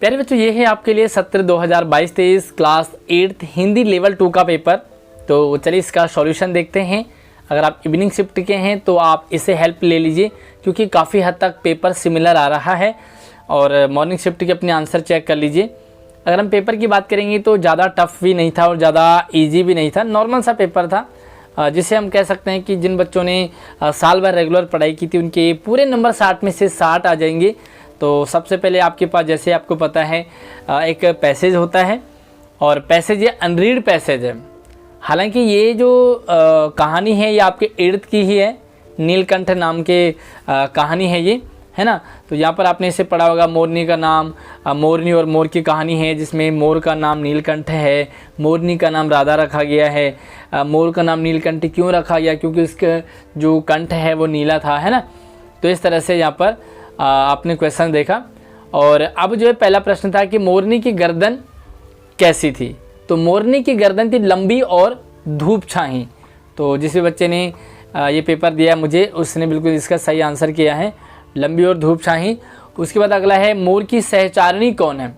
प्यारे बच्चों, ये है आपके लिए सत्र 2022-23 क्लास 8 हिंदी लेवल 2 का पेपर। तो चलिए इसका सॉल्यूशन देखते हैं। अगर आप इवनिंग शिफ्ट के हैं तो आप इसे हेल्प ले लीजिए, क्योंकि काफ़ी हद तक पेपर सिमिलर आ रहा है। और मॉर्निंग शिफ्ट के अपने आंसर चेक कर लीजिए। अगर हम पेपर की बात करेंगे तो ज़्यादा टफ भी नहीं था और ज़्यादा ईजी भी नहीं था, नॉर्मल सा पेपर था, जिसे हम कह सकते हैं कि जिन बच्चों ने साल भर रेगुलर पढ़ाई की थी उनके पूरे नंबर 60 में से 60 आ जाएंगे। तो सबसे पहले आपके पास, जैसे आपको पता है, एक पैसेज होता है और पैसेज ये अनरीड पैसेज है। हालांकि ये जो कहानी है ये आपके इर्द की ही है, नीलकंठ नाम के कहानी है ये, है ना। तो यहाँ पर आपने इसे पढ़ा होगा, मोरनी का नाम, मोरनी और मोर की कहानी है, जिसमें मोर का नाम नीलकंठ है, मोरनी का नाम राधा रखा गया है। मोर का नाम नीलकंठ क्यों रखा गया? क्योंकि उसका जो कंठ है वो नीला था, है ना। तो इस तरह से यहाँ पर आपने क्वेश्चन देखा। और अब जो है पहला प्रश्न था कि मोरनी की गर्दन कैसी थी। तो मोरनी की गर्दन थी लंबी और धूप छाही। तो जिस बच्चे ने ये पेपर दिया मुझे, उसने बिल्कुल इसका सही आंसर किया है, लंबी और धूप छाही। उसके बाद अगला है मोर की सहचारिणी कौन है।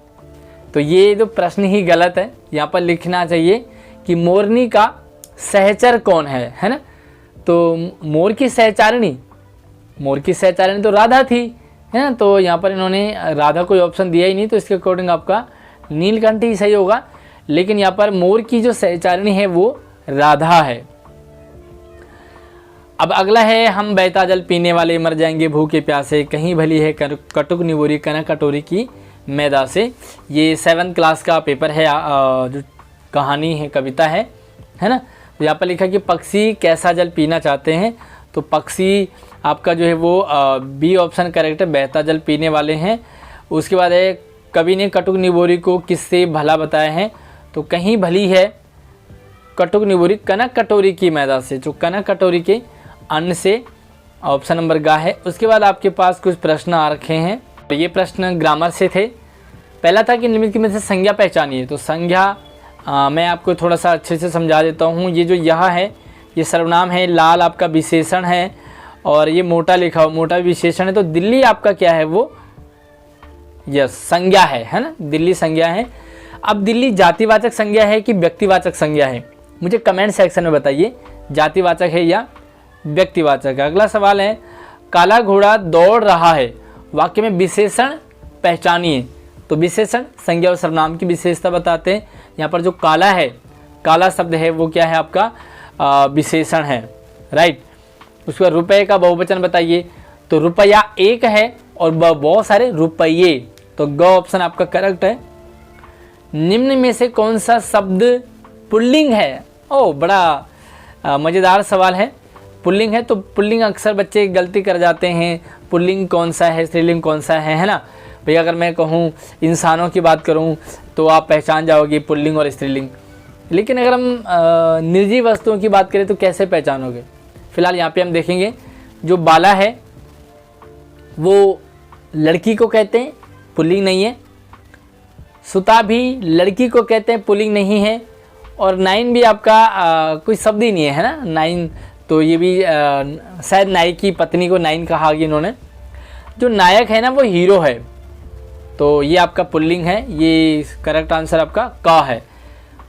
तो ये जो प्रश्न ही गलत है, यहाँ पर लिखना चाहिए कि मोरनी का सहचर कौन है ना। तो मोर की सहचारिणी तो राधा थी, है ना। तो यहाँ पर इन्होंने राधा कोई ऑप्शन दिया ही नहीं, तो इसके अकॉर्डिंग आपका नीलकंठ ही सही होगा। लेकिन यहाँ पर मोर की जो सहचारिणी है वो राधा है। अब अगला है, हम बहता जल पीने वाले मर जाएंगे भूखे प्यासे, कहीं भली है कटुक निबोरी कनक कटोरी की मैदा से। ये 7th क्लास का पेपर है, जो कहानी है, कविता है ना। तो यहाँ पर लिखा कि पक्षी कैसा जल पीना चाहते हैं। तो पक्षी आपका जो है वो बी ऑप्शन करेक्ट है, बहता जल पीने वाले हैं। उसके बाद है, कवि ने कटुक निबोरी को किससे भला बताया है। तो कहीं भली है कटुक निबोरी कनक कटोरी की मैदा से, जो कनक कटोरी के अन्न से, ऑप्शन नंबर गा है। उसके बाद आपके पास कुछ प्रश्न आ रखे हैं। तो ये प्रश्न ग्रामर से थे। पहला था कि निम्नलिखित में से संज्ञा पहचानिए। तो संज्ञा मैं आपको थोड़ा सा अच्छे से समझा देता हूँ। ये जो यह है ये सर्वनाम है, लाल आपका विशेषण है और ये मोटा लिखा हो, मोटा विशेषण है। तो दिल्ली आपका क्या है, वो यस संज्ञा है ना, दिल्ली संज्ञा है। अब दिल्ली जातिवाचक संज्ञा है कि व्यक्तिवाचक संज्ञा है, मुझे कमेंट सेक्शन में बताइए, जातिवाचक है या व्यक्तिवाचक है। अगला सवाल है, काला घोड़ा दौड़ रहा है, वाक्य में विशेषण पहचानिए। तो विशेषण संज्ञा और सर्वनाम की विशेषता बताते हैं। यहाँ पर जो काला है, काला शब्द है, वो क्या है आपका विशेषण है, राइट। उसके बाद रुपये का बहुवचन बताइए। तो रुपया एक है और बहुत सारे रुपये, तो ग ऑप्शन आपका करेक्ट है। निम्न में से कौन सा शब्द पुल्लिंग है। ओ, बड़ा मज़ेदार सवाल है। पुल्लिंग है तो पुल्लिंग अक्सर बच्चे गलती कर जाते हैं, पुल्लिंग कौन सा है, स्त्रीलिंग कौन सा है ना। भैया अगर मैं कहूँ इंसानों की बात करूँ तो आप पहचान जाओगे पुल्लिंग और स्त्रीलिंग। लेकिन अगर हम निर्जीव वस्तुओं की बात करें तो कैसे पहचानोगे। फिलहाल यहाँ पे हम देखेंगे, जो बाला है वो लड़की को कहते हैं, पुल्लिंग नहीं है। सुता भी लड़की को कहते हैं, पुल्लिंग नहीं है। और नाइन भी आपका कोई शब्द ही नहीं है ना, नाइन। तो ये भी शायद नाई की पत्नी को नाइन कहा गया इन्होंने। जो नायक है ना वो हीरो है, तो ये आपका पुल्लिंग है, ये करेक्ट आंसर आपका का है।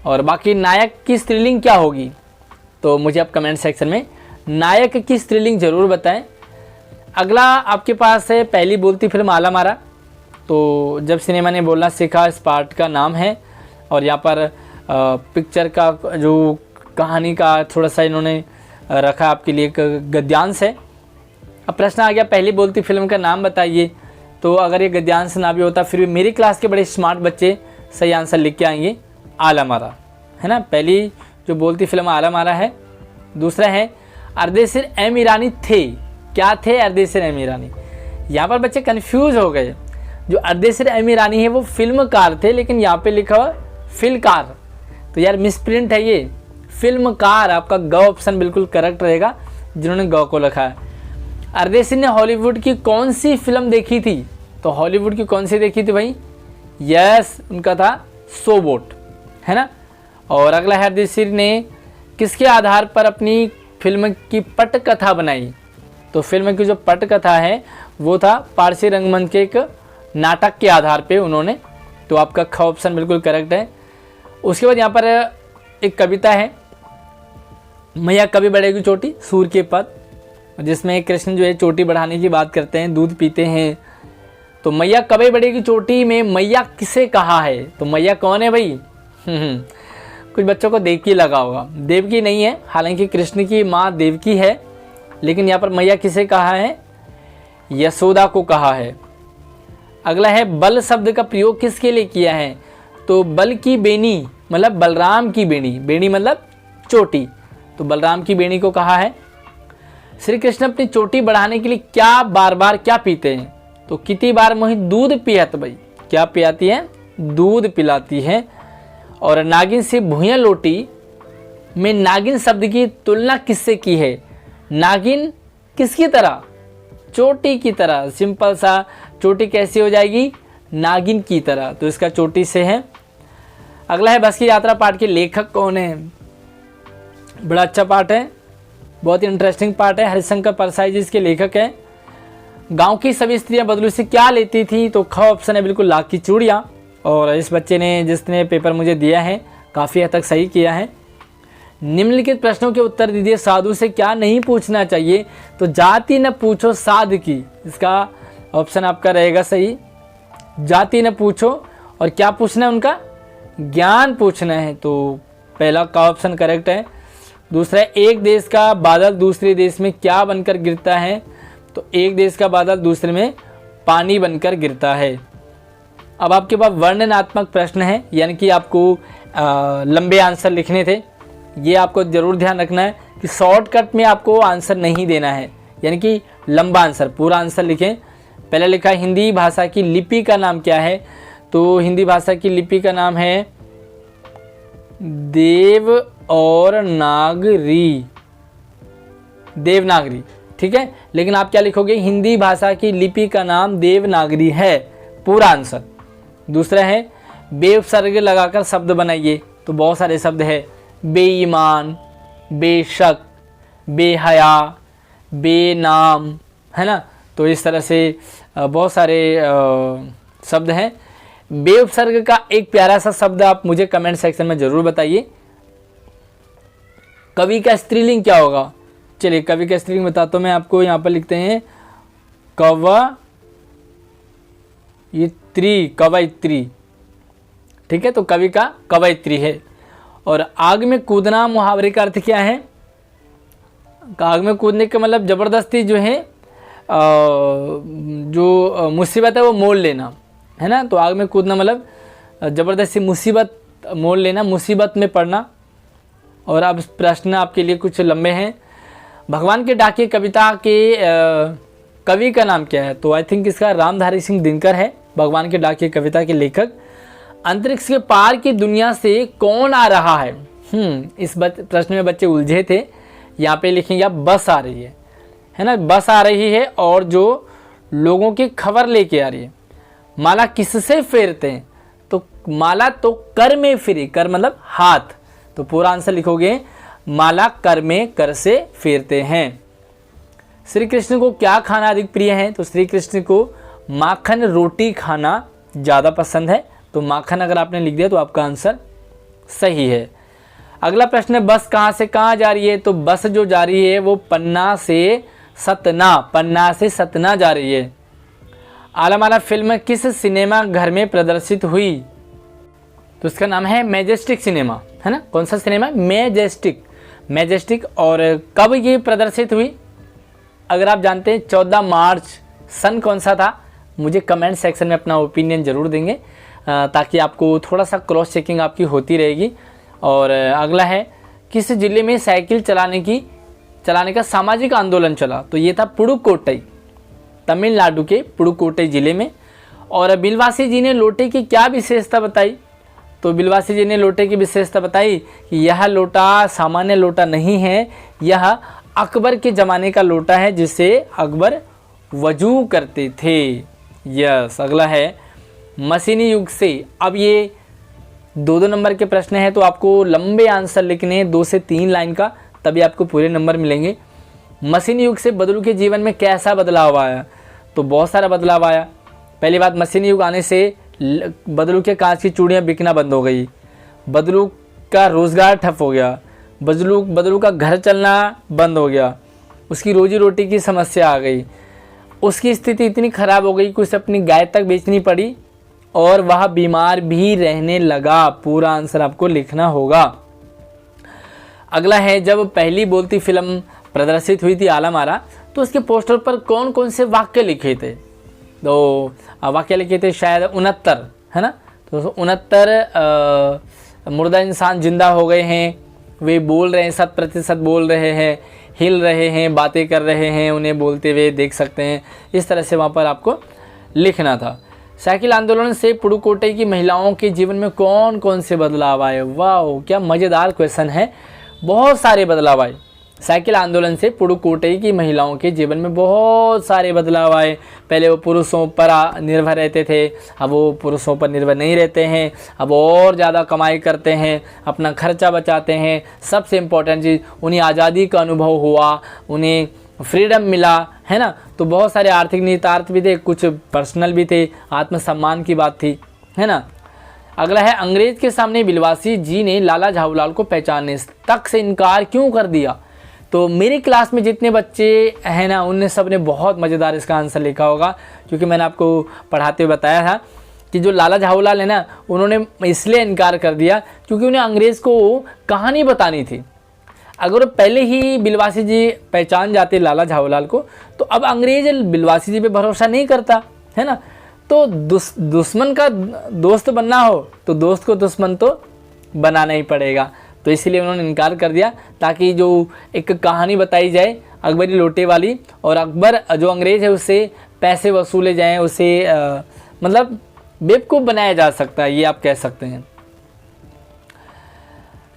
और बाकी नायक की स्त्रीलिंग क्या होगी, तो मुझे आप कमेंट सेक्शन में नायक की स्त्रीलिंग जरूर बताएं। अगला आपके पास है, पहली बोलती फिल्म आला मारा। तो जब सिनेमा ने बोलना सीखा, इस पार्ट का नाम है। और यहाँ पर पिक्चर का जो कहानी का थोड़ा सा इन्होंने रखा आपके लिए, एक गद्यांश है। अब प्रश्न आ गया, पहली बोलती फिल्म का नाम बताइए। तो अगर ये गद्यांश ना भी होता फिर भी मेरी क्लास के बड़े स्मार्ट बच्चे सही आंसर लिख के आएंगे, आला मारा, है ना। पहली जो बोलती फिल्म आला मारा है। दूसरा है, अर्देशीर एम ईरानी थे, क्या थे अर्देशीर एम ईरानी। यहाँ पर बच्चे कंफ्यूज हो गए। जो अर्देशीर एम ईरानी है वो फिल्मकार थे, लेकिन यहाँ पे लिखा हुआ फिल्मकार, तो यार मिसप्रिंट है ये, फिल्मकार। आपका ग ऑप्शन बिल्कुल करेक्ट रहेगा, जिन्होंने ग को लिखा है। अर्देशीर ने हॉलीवुड की कौन सी फिल्म देखी थी। तो हॉलीवुड की कौन सी देखी थी भाई, यस उनका था सो बोट, है ना। और अगला है, अर्देशीर ने किसके आधार पर अपनी फिल्म की पटकथा बनाई। तो फिल्म की जो पटकथा है वो था पारसी रंगमंच के एक नाटक के आधार पे उन्होंने तो आपका ख ऑप्शन बिल्कुल करेक्ट है। उसके बाद यहाँ पर एक कविता है, मैया कभी बढ़ेगी चोटी सूर के पद, जिसमें कृष्ण जो है चोटी बढ़ाने की बात करते हैं, दूध पीते हैं। तो मैया कभी बढ़ेगी चोटी में मैया किसे कहा है, तो मैया कौन है भाई? कुछ बच्चों को देवकी लगा होगा, देवकी नहीं है, हालांकि कृष्ण की माँ देवकी है, लेकिन यहाँ पर मैया किसे कहा है? यशोदा को कहा है। अगला है बल शब्द का प्रयोग किसके लिए किया है? तो बल की बेनी मतलब बलराम की बेनी, बेनी मतलब चोटी, तो बलराम की बेनी को कहा है। श्री कृष्ण अपनी चोटी बढ़ाने के लिए क्या बार बार क्या पीते हैं? तो कितनी बार मोहित दूध पियात भाई, क्या पियाती है? दूध पिलाती है। और नागिन से भुइयां लोटी में नागिन शब्द की तुलना किससे की है? नागिन किसकी तरह? चोटी की तरह। सिंपल सा, चोटी कैसी हो जाएगी? नागिन की तरह, तो इसका चोटी से है। अगला है बस की यात्रा पाठ के लेखक कौन है? बड़ा अच्छा पाठ है, बहुत ही इंटरेस्टिंग पार्ट है। हरिशंकर परसाई जी इसके लेखक हैं। गांव की सभी स्त्रियां बदलू से क्या लेती थी? तो ख ऑप्शन है बिल्कुल, लाख की चूड़ियाँ। और इस बच्चे ने जिसने पेपर मुझे दिया है काफ़ी हद तक सही किया है। निम्नलिखित प्रश्नों के उत्तर दीजिए, साधु से क्या नहीं पूछना चाहिए? तो जाति न पूछो साध की, इसका ऑप्शन आपका रहेगा सही। जाति न पूछो और क्या पूछना है उनका? ज्ञान पूछना है, तो पहला का ऑप्शन करेक्ट है। दूसरा, एक देश का बादल दूसरे देश में क्या बनकर गिरता है? तो एक देश का बादल दूसरे में पानी बनकर गिरता है। अब आपके पास वर्णनात्मक प्रश्न है, यानी कि आपको लंबे आंसर लिखने थे। ये आपको जरूर ध्यान रखना है कि शॉर्टकट में आपको आंसर नहीं देना है, यानी कि लंबा आंसर, पूरा आंसर लिखें। पहले लिखा हिंदी भाषा की लिपि का नाम क्या है? तो हिंदी भाषा की लिपि का नाम है देव और नागरी, देवनागरी, ठीक है। लेकिन आप क्या लिखोगे? हिंदी भाषा की लिपि का नाम देवनागरी है, पूरा आंसर। दूसरा है बेउपसर्ग लगाकर शब्द बनाइए, तो बहुत सारे शब्द है, बेईमान, बेशक, बेहया, बेनाम, है ना। तो इस तरह से बहुत सारे शब्द हैं। बेउपसर्ग का एक प्यारा सा शब्द आप मुझे कमेंट सेक्शन में जरूर बताइए। कवि का स्त्रीलिंग क्या होगा? चलिए कवि का स्त्रीलिंग बताता हूँ मैं आपको। यहाँ पर लिखते हैं कवयित्री, कवयित्री, ठीक है। तो कवि का कवयित्री है। और आग में कूदना मुहावरे का अर्थ क्या है? आग में कूदने का मतलब जबरदस्ती जो है जो मुसीबत है वो मोल लेना, है ना। तो आग में कूदना मतलब जबरदस्ती मुसीबत मोल लेना, मुसीबत में पड़ना। और अब प्रश्न आपके लिए कुछ लंबे हैं। भगवान के डाकिए कविता के कवि का नाम क्या है? तो आई थिंक इसका रामधारी सिंह दिनकर है, भगवान के डाकिए कविता के लेखक। अंतरिक्ष के पार की दुनिया से कौन आ रहा है? इस प्रश्न में बच्चे उलझे थे। यहाँ पे लिखेंगे आप बस आ रही है ना, बस आ रही है और जो लोगों की खबर लेके आ रही है। माला किससे फेरते हैं? तो माला तो कर में फिरी, कर मतलब हाथ, तो पूरा आंसर लिखोगे माला कर में कर से फेरते हैं। श्री कृष्ण को क्या खाना अधिक प्रिय है? तो श्री कृष्ण को माखन रोटी खाना ज़्यादा पसंद है, तो माखन अगर आपने लिख दिया तो आपका आंसर सही है। अगला प्रश्न है बस कहाँ से कहाँ जा रही है? तो बस जो जा रही है वो पन्ना से सतना, पन्ना से सतना जा रही है। आलामाला फिल्म किस सिनेमा घर में प्रदर्शित हुई? तो इसका नाम है मैजेस्टिक सिनेमा, है ना। कौन सा सिनेमा? Majestic, majestic. और कब ये प्रदर्शित हुई? अगर आप जानते हैं 14 मार्च। सन कौन सा था? मुझे कमेंट सेक्शन में अपना ओपिनियन ज़रूर देंगे, ताकि आपको थोड़ा सा क्रॉस चेकिंग आपकी होती रहेगी। और अगला है किस जिले में साइकिल चलाने का सामाजिक आंदोलन चला? तो ये था पुडुकोट्टई, तमिलनाडु के पुडुकोट्टई जिले में। और बिलवासी जी ने लोटे की क्या विशेषता बताई? तो बिलवासी जी ने लोटे की विशेषता बताई कि यह लोटा सामान्य लोटा नहीं है, यह अकबर के ज़माने का लोटा है जिससे अकबर वजू करते थे। यस। अगला है मशीनी युग से, अब ये 2-2 नंबर के प्रश्न हैं, तो आपको लंबे आंसर लिखने हैं 2 से 3 लाइन का, तभी आपको पूरे नंबर मिलेंगे। मशीनी युग से बदलू के जीवन में कैसा बदलाव आया? तो बहुत सारा बदलाव आया। पहली बात, मशीनी युग आने से बदलू के कांच की चूड़ियाँ बिकना बंद हो गई, बदलू का रोज़गार ठप हो गया, बदलू का घर चलना बंद हो गया, उसकी रोजी रोटी की समस्या आ गई, उसकी स्थिति इतनी ख़राब हो गई कि उसे अपनी गाय तक बेचनी पड़ी और वह बीमार भी रहने लगा। पूरा आंसर आपको लिखना होगा। अगला है, जब पहली बोलती फिल्म प्रदर्शित हुई थी आलम आरा, तो उसके पोस्टर पर कौन कौन से वाक्य लिखे थे? तो वाक्य लिखे थे शायद 69, है ना। तो 69 मुर्दा इंसान जिंदा हो गए हैं, वे बोल रहे हैं, 100% बोल रहे हैं, हिल रहे हैं, बातें कर रहे हैं, उन्हें बोलते हुए देख सकते हैं। इस तरह से वहाँ पर आपको लिखना था। साइकिल आंदोलन से पुडुकोट्टई की महिलाओं के जीवन में कौन कौन से बदलाव आए? वाह, क्या मज़ेदार क्वेश्चन है। बहुत सारे बदलाव आए। साइकिल आंदोलन से पुडुकोट्टई की महिलाओं के जीवन में बहुत सारे बदलाव आए। पहले वो पुरुषों पर निर्भर रहते थे, अब वो पुरुषों पर निर्भर नहीं रहते हैं, अब और ज़्यादा कमाई करते हैं, अपना खर्चा बचाते हैं। सबसे इम्पोर्टेंट चीज़, उन्हें आज़ादी का अनुभव हुआ, उन्हें फ्रीडम मिला, है ना। तो बहुत सारे आर्थिक निहितार्थ भी थे, कुछ पर्सनल भी थे, आत्मसम्मान की बात थी, है ना। अगला है, अंग्रेज के सामने बिलवासी जी ने लाला झाऊलाल को पहचानने तक से इनकार क्यों कर दिया? तो मेरी क्लास में जितने बच्चे हैं ना, उनने सब ने बहुत मज़ेदार इसका आंसर लिखा होगा, क्योंकि मैंने आपको पढ़ाते हुए बताया था कि जो लाला झाऊलाल है ना, उन्होंने इसलिए इनकार कर दिया क्योंकि उन्हें अंग्रेज़ को कहानी बतानी थी। अगर पहले ही बिलवासी जी पहचान जाते लाला झाऊलाल को, तो अब अंग्रेज बिलवासी जी पे भरोसा नहीं करता, है ना। तो दुश्मन का दोस्त बनना हो तो दोस्त को दुश्मन तो बनाना ही पड़ेगा। तो इसलिए उन्होंने इनकार कर दिया, ताकि जो एक कहानी बताई जाए अकबरी लोटे वाली, और अकबर जो अंग्रेज़ है उससे पैसे वसूले जाएं, उसे मतलब बेवकूफ़ बनाया जा सकता है, ये आप कह सकते हैं।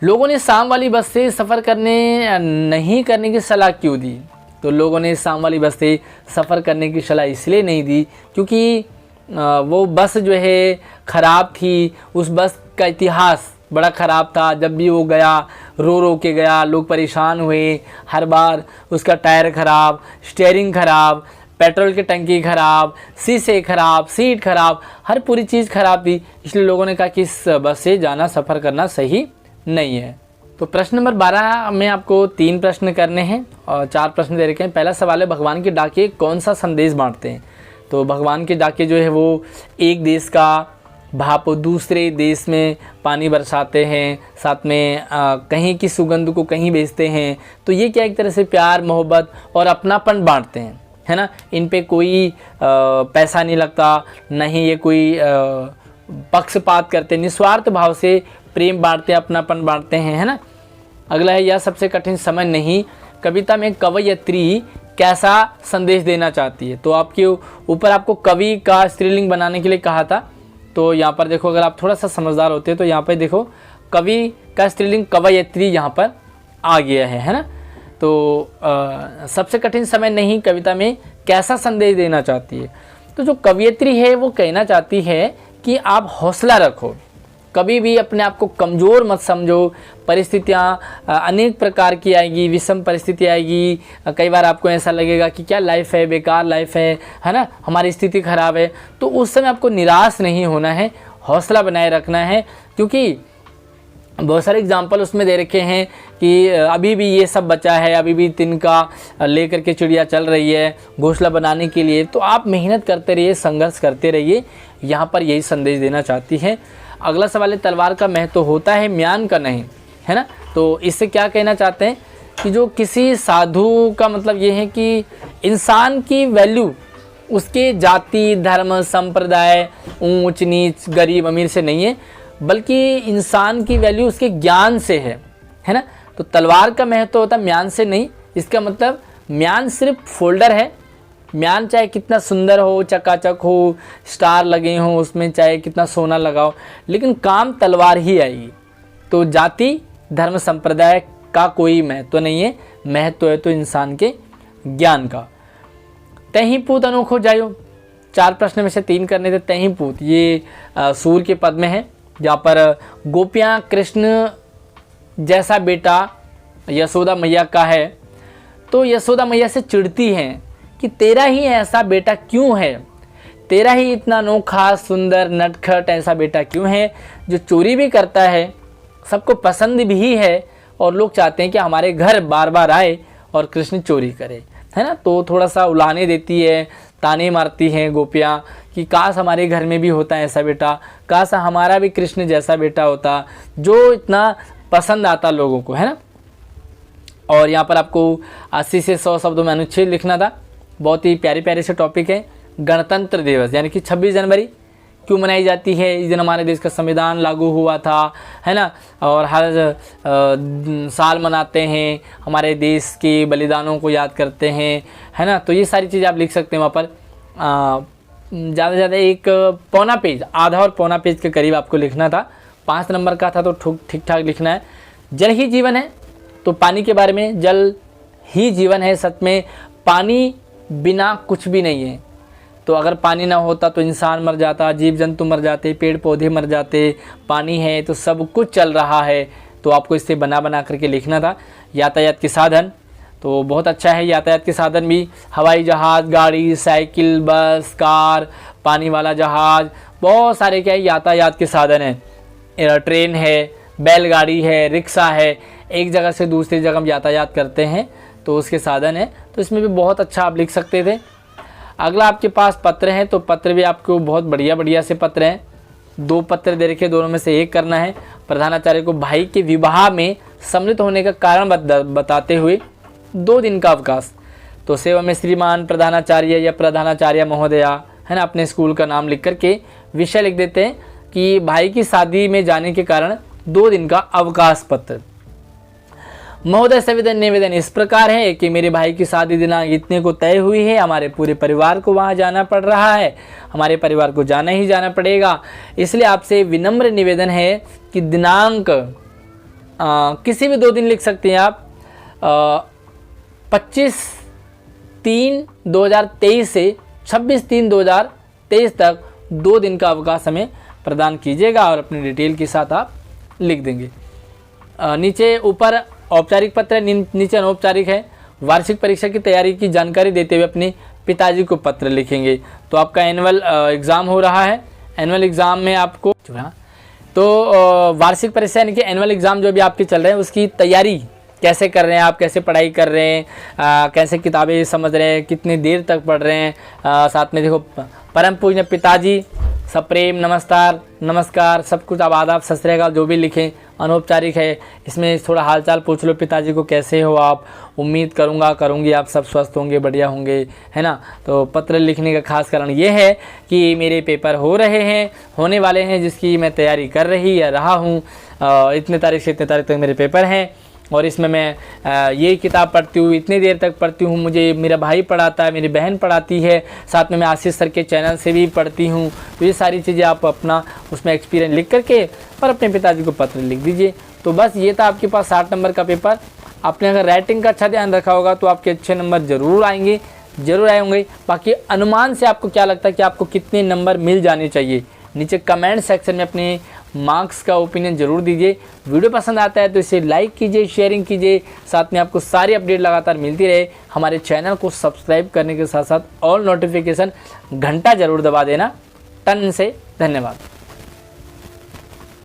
लोगों ने शाम वाली बस से सफ़र नहीं करने की सलाह क्यों दी? तो लोगों ने शाम वाली बस से सफ़र करने की सलाह इसलिए नहीं दी क्योंकि वो बस जो है ख़राब थी। उस बस का इतिहास बड़ा ख़राब था। जब भी वो गया, रो रो के गया, लोग परेशान हुए। हर बार उसका टायर ख़राब, स्टीयरिंग ख़राब, पेट्रोल की टंकी ख़राब, शीशे ख़राब, सीट ख़राब, हर पूरी चीज़ ख़राब थी। इसलिए लोगों ने कहा कि इस बस से जाना, सफ़र करना सही नहीं है। तो प्रश्न नंबर 12 में आपको 3 प्रश्न करने हैं और 4 प्रश्न दे रखे हैं। पहला सवाल है, भगवान के डाकिये कौन सा संदेश बांटते हैं? तो भगवान के डाकिये जो है वो एक देश का भाप दूसरे देश में पानी बरसाते हैं, साथ में कहीं की सुगंध को कहीं बेचते हैं। तो ये क्या, एक तरह से प्यार, मोहब्बत और अपनापन बांटते हैं, है ना। इन पे कोई पैसा नहीं लगता, नहीं ये कोई पक्षपात करते, निस्वार्थ भाव से प्रेम बांटते हैं, अपनापन बांटते हैं, है ना। अगला है, यह सबसे कठिन समय नहीं, कविता में कवयित्री कैसा संदेश देना चाहती है? तो आपके ऊपर आपको कवि का स्त्रीलिंग बनाने के लिए कहा था। तो यहाँ पर देखो, अगर आप थोड़ा सा समझदार होते तो यहाँ पर देखो कवि का स्त्रीलिंग कवयित्री यहाँ पर आ गया है ना। तो सबसे कठिन समय नहीं कविता में कैसा संदेश देना चाहती है? तो जो कवयित्री है वो कहना चाहती है कि आप हौसला रखो, कभी भी अपने आप को कमज़ोर मत समझो। परिस्थितियाँ अनेक प्रकार की आएगी, विषम परिस्थिति आएगी। कई बार आपको ऐसा लगेगा कि क्या लाइफ है, बेकार लाइफ है ना, हमारी स्थिति ख़राब है। तो उस समय आपको निराश नहीं होना है, हौसला बनाए रखना है, क्योंकि बहुत सारे एग्जाम्पल उसमें दे रखे हैं कि अभी भी ये सब बचा है, अभी भी तिनका लेकर के चिड़िया चल रही है घोंसला बनाने के लिए। तो आप मेहनत करते रहिए, संघर्ष करते रहिए, यहाँ पर यही संदेश देना चाहती है। अगला सवाल है, तलवार का महत्व होता है, म्यान का नहीं, है ना। तो इससे क्या कहना चाहते हैं कि जो किसी साधु का मतलब ये है कि इंसान की वैल्यू उसके जाति, धर्म, संप्रदाय, ऊंच नीच, गरीब अमीर से नहीं है, बल्कि इंसान की वैल्यू उसके ज्ञान से है ना। तो तलवार का महत्व होता है, म्यान से नहीं। इसका मतलब म्यान सिर्फ फोल्डर है। म्यान चाहे कितना सुंदर हो, चकाचक हो, स्टार लगे हों उसमें, चाहे कितना सोना लगाओ, लेकिन काम तलवार ही आएगी। तो जाति, धर्म, संप्रदाय का कोई महत्व नहीं है, महत्व है तो इंसान के ज्ञान का। तहीं पूत अनोखो जायो, 4 प्रश्न में से 3 करने थे। तहीं पूत ये सूर के पद में है, जहाँ पर गोपियाँ कृष्ण जैसा बेटा यशोदा मैया का है, तो यशोदा मैया से चिढ़ती हैं कि तेरा ही ऐसा बेटा क्यों है, तेरा ही इतना अनोखा सुंदर नटखट ऐसा बेटा क्यों है जो चोरी भी करता है, सबको पसंद भी है और लोग चाहते हैं कि हमारे घर बार बार आए और कृष्ण चोरी करे, है ना। तो थोड़ा सा उलाहने देती है, ताने मारती हैं गोपियाँ कि काश हमारे घर में भी होता है ऐसा बेटा, काश हमारा भी कृष्ण जैसा बेटा होता जो इतना पसंद आता लोगों को, है ना। और यहाँ पर आपको 80 से 100 शब्दों में अनुच्छेद लिखना था। बहुत ही प्यारे प्यारे से टॉपिक है। गणतंत्र दिवस यानी कि 26 जनवरी क्यों मनाई जाती है, इस दिन हमारे देश का संविधान लागू हुआ था, है ना। और हर साल मनाते हैं, हमारे देश के बलिदानों को याद करते हैं, है ना। तो ये सारी चीज़ें आप लिख सकते हैं वहाँ पर। ज़्यादा से ज़्यादा एक पौना पेज, आधा और पौना पेज के करीब आपको लिखना था। 5 नंबर का था तो ठीक ठाक लिखना है। जल ही जीवन है, तो पानी के बारे में, जल ही जीवन है। सच में पानी बिना कुछ भी नहीं है। तो अगर पानी ना होता तो इंसान मर जाता, जीव जंतु मर जाते, पेड़ पौधे मर जाते। पानी है तो सब कुछ चल रहा है। तो आपको इससे बना करके लिखना था। यातायात के साधन, तो बहुत अच्छा है यातायात के साधन भी। हवाई जहाज़, गाड़ी, साइकिल, बस, कार, पानी वाला जहाज़, बहुत सारे क्या है यातायात के साधन हैं। ट्रेन है, बैलगाड़ी है, रिक्शा है, एक जगह से दूसरी जगह हम यातायात करते हैं तो उसके साधन है। तो इसमें भी बहुत अच्छा आप लिख सकते थे। अगला आपके पास पत्र हैं, तो पत्र भी आपको बहुत बढ़िया से पत्र हैं। 2 पत्र दे रखे, दोनों में से एक करना है। प्रधानाचार्य को भाई के विवाह में सम्मिलित होने का कारण बताते हुए 2 दिन का अवकाश। तो सेवा में श्रीमान प्रधानाचार्य या प्रधानाचार्य महोदया, है ना, अपने स्कूल का नाम लिख करके विषय लिख देते हैं कि भाई की शादी में जाने के कारण 2 दिन का अवकाश पत्र। महोदय संवेदन निवेदन इस प्रकार है कि मेरे भाई की शादी दिनांक इतने को तय हुई है, हमारे पूरे परिवार को वहां जाना पड़ रहा है, हमारे परिवार को जाना ही जाना पड़ेगा। इसलिए आपसे विनम्र निवेदन है कि दिनांक किसी भी 2 दिन लिख सकते हैं आप। 25/3/2023 से 26/3/2023 तक 2 दिन का अवकाश हमें प्रदान कीजिएगा और अपनी डिटेल के साथ आप लिख देंगे। नीचे ऊपर औपचारिक पत्र है, नीचे अनौपचारिक है। वार्षिक परीक्षा की तैयारी की जानकारी देते हुए अपने पिताजी को पत्र लिखेंगे। तो आपका एनुअल एग्ज़ाम हो रहा है। एनुअल एग्ज़ाम में आपको तो वार्षिक परीक्षा यानी कि एनुअल एग्ज़ाम जो भी आपके चल रहे हैं उसकी तैयारी कैसे कर रहे हैं आप, कैसे पढ़ाई कर रहे हैं, कैसे किताबें समझ रहे हैं, कितनी देर तक पढ़ रहे हैं। साथ में देखो परम पूज्य पिताजी, सप्रेम नमस्कार सब कुछ आप आदाब सत श्री अकाल जो भी लिखें। अनौपचारिक है, इसमें थोड़ा हालचाल पूछ लो पिताजी को, कैसे हो आप, उम्मीद करूँगी आप सब स्वस्थ होंगे, बढ़िया होंगे, है ना। तो पत्र लिखने का खास कारण ये है कि मेरे पेपर होने वाले हैं जिसकी मैं तैयारी कर रहा हूँ। इतने तारीख से इतने तारीख तक मेरे पेपर हैं और इसमें मैं ये किताब पढ़ती हूँ, इतनी देर तक पढ़ती हूँ, मुझे मेरा भाई पढ़ाता है, मेरी बहन पढ़ाती है, साथ में मैं आशीष सर के चैनल से भी पढ़ती हूँ। तो ये सारी चीज़ें आप अपना उसमें एक्सपीरियंस लिख करके और अपने पिताजी को पत्र लिख दीजिए। तो बस ये था आपके पास 60 नंबर का पेपर। आपने अगर राइटिंग का अच्छा ध्यान रखा होगा तो आपके अच्छे नंबर ज़रूर आए होंगे। बाकी अनुमान से आपको क्या लगता है कि आपको कितने नंबर मिल जाने चाहिए, नीचे कमेंट सेक्शन में अपने मार्क्स का ओपिनियन ज़रूर दीजिए। वीडियो पसंद आता है तो इसे लाइक कीजिए, शेयरिंग कीजिए। साथ में आपको सारी अपडेट लगातार मिलती रहे। हमारे चैनल को सब्सक्राइब करने के साथ साथ ऑल नोटिफिकेशन घंटा ज़रूर दबा देना। टन से धन्यवाद।